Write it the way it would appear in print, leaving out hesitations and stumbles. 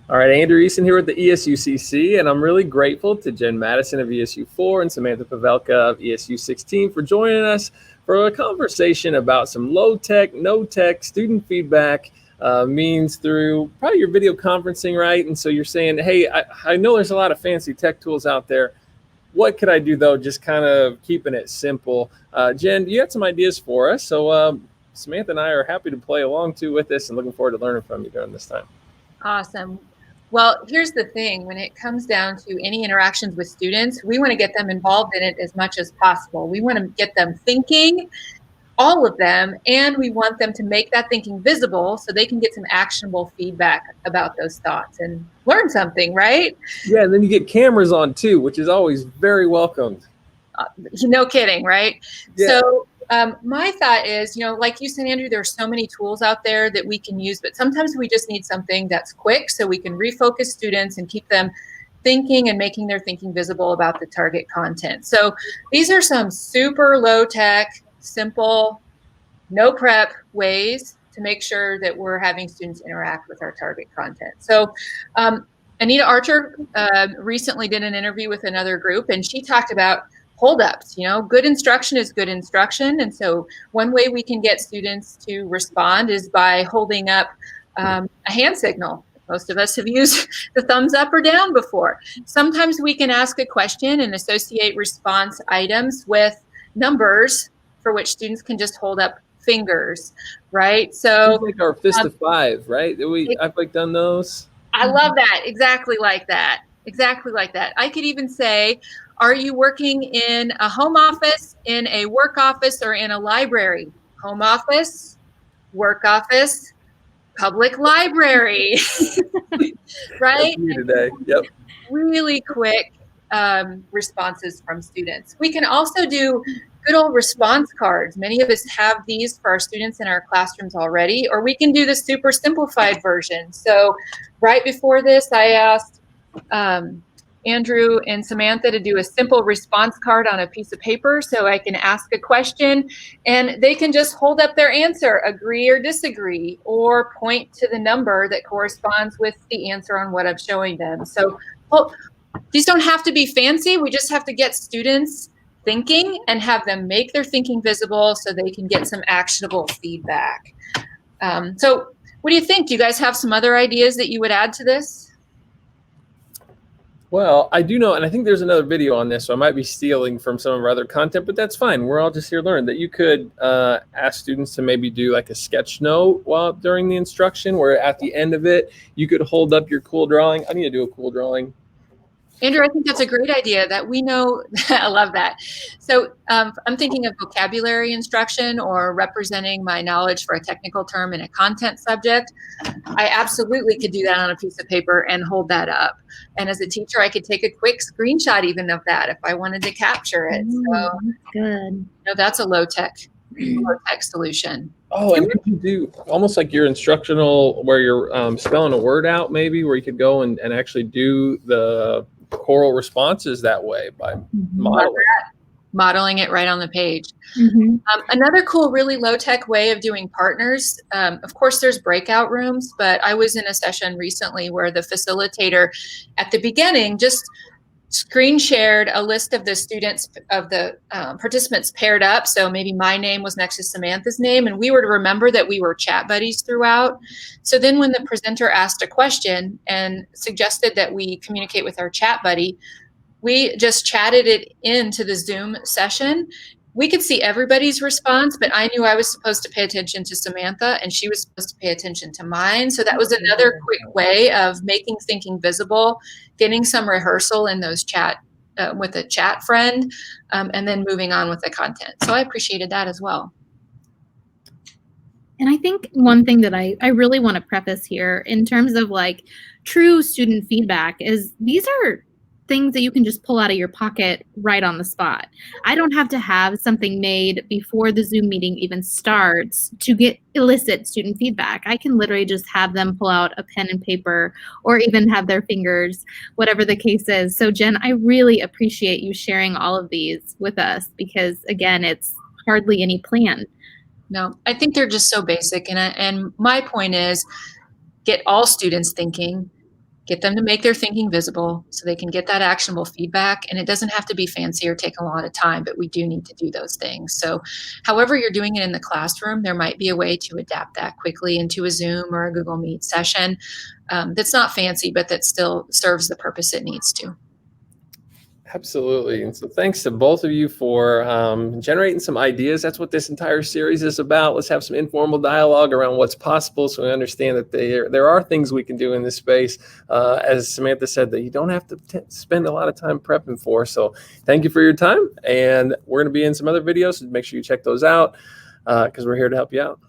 All right, Andrew Easton here with the ESUCC, and I'm really grateful to Jen Madison of ESU4 and Samantha Pavelka of ESU16 for joining us for a conversation about some low-tech, no-tech student feedback means through probably your video conferencing, right? And so you're saying, hey, I know there's a lot of fancy tech tools out there. What could I do, though, just kind of keeping it simple? Jen, you had some ideas for us, so Samantha and I are happy to play along, too, with this and looking forward to learning from you during this time. Awesome. Well, here's the thing. When it comes down to any interactions with students, we want to get them involved in it as much as possible. We want to get them thinking, all of them, and we want them to make that thinking visible so they can get some actionable feedback about those thoughts and learn something, right? Yeah, and then you get cameras on, too, which is always very welcomed. No kidding, right? Yeah. So my thought is, like you said, Andrew, there are so many tools out there that we can use, but sometimes we just need something that's quick so we can refocus students and keep them thinking and making their thinking visible about the target content. So these are some super low tech, simple, no prep ways to make sure that we're having students interact with our target content. So Anita Archer recently did an interview with another group, and she talked about holdups. Good instruction is good instruction. And so one way we can get students to respond is by holding up a hand signal. Most of us have used the thumbs up or down before. Sometimes we can ask a question and associate response items with numbers for which students can just hold up fingers, right? So it's like our fist of five, right? I've done those. I love that. Exactly like that. Exactly like that. I could even say, are you working in a home office, in a work office, or in a library? Home office, work office, public library, right? Today. Yep. Really quick responses from students. We can also do good old response cards. Many of us have these for our students in our classrooms already, or we can do the super simplified version. So right before this, I asked Andrew and Samantha to do a simple response card on a piece of paper so I can ask a question and they can just hold up their answer, agree or disagree, or point to the number that corresponds with the answer on what I'm showing them. So these don't have to be fancy. We just have to get students thinking and have them make their thinking visible so they can get some actionable feedback. So what do you think? Do you guys have some other ideas that you would add to this? Well, I do know, and I think there's another video on this, so I might be stealing from some of our other content, but that's fine. We're all just here to learn that you could ask students to maybe do like a sketch note during the instruction, where at the end of it, you could hold up your cool drawing. I need to do a cool drawing. Andrew, I think that's a great idea that we know. I love that. So I'm thinking of vocabulary instruction or representing my knowledge for a technical term in a content subject. I absolutely could do that on a piece of paper and hold that up. And as a teacher, I could take a quick screenshot even of that if I wanted to capture it. So good. That's a low-tech solution. Oh, and could you do almost like your instructional where you're spelling a word out, maybe, where you could go and actually do the choral responses that way by modeling it right on the page. Mm-hmm. Another cool, really low-tech way of doing partners, of course, there's breakout rooms, but I was in a session recently where the facilitator at the beginning just screen shared a list of the students, of the participants paired up. So maybe my name was next to Samantha's name, and we were to remember that we were chat buddies throughout. So then when the presenter asked a question and suggested that we communicate with our chat buddy, we just chatted it into the Zoom session. We could see everybody's response, but I knew I was supposed to pay attention to Samantha and she was supposed to pay attention to mine. So that was another quick way of making thinking visible, getting some rehearsal in those chat with a chat friend, and then moving on with the content. So I appreciated that as well. And I think one thing that I really want to preface here in terms of like true student feedback is these are things that you can just pull out of your pocket right on the spot. I don't have to have something made before the Zoom meeting even starts to elicit student feedback. I can literally just have them pull out a pen and paper or even have their fingers, whatever the case is. So Jen, I really appreciate you sharing all of these with us because again, it's hardly any plan. No, I think they're just so basic. And my point is get all students thinking, get them to make their thinking visible so they can get that actionable feedback. And it doesn't have to be fancy or take a lot of time, but we do need to do those things. So however you're doing it in the classroom, there might be a way to adapt that quickly into a Zoom or a Google Meet session that's not fancy, but that still serves the purpose it needs to. Absolutely. And so thanks to both of you for generating some ideas. That's what this entire series is about. Let's have some informal dialogue around what's possible so we understand that there are things we can do in this space. As Samantha said, that you don't have to spend a lot of time prepping for. So thank you for your time. And we're going to be in some other videos, so make sure you check those out because we're here to help you out.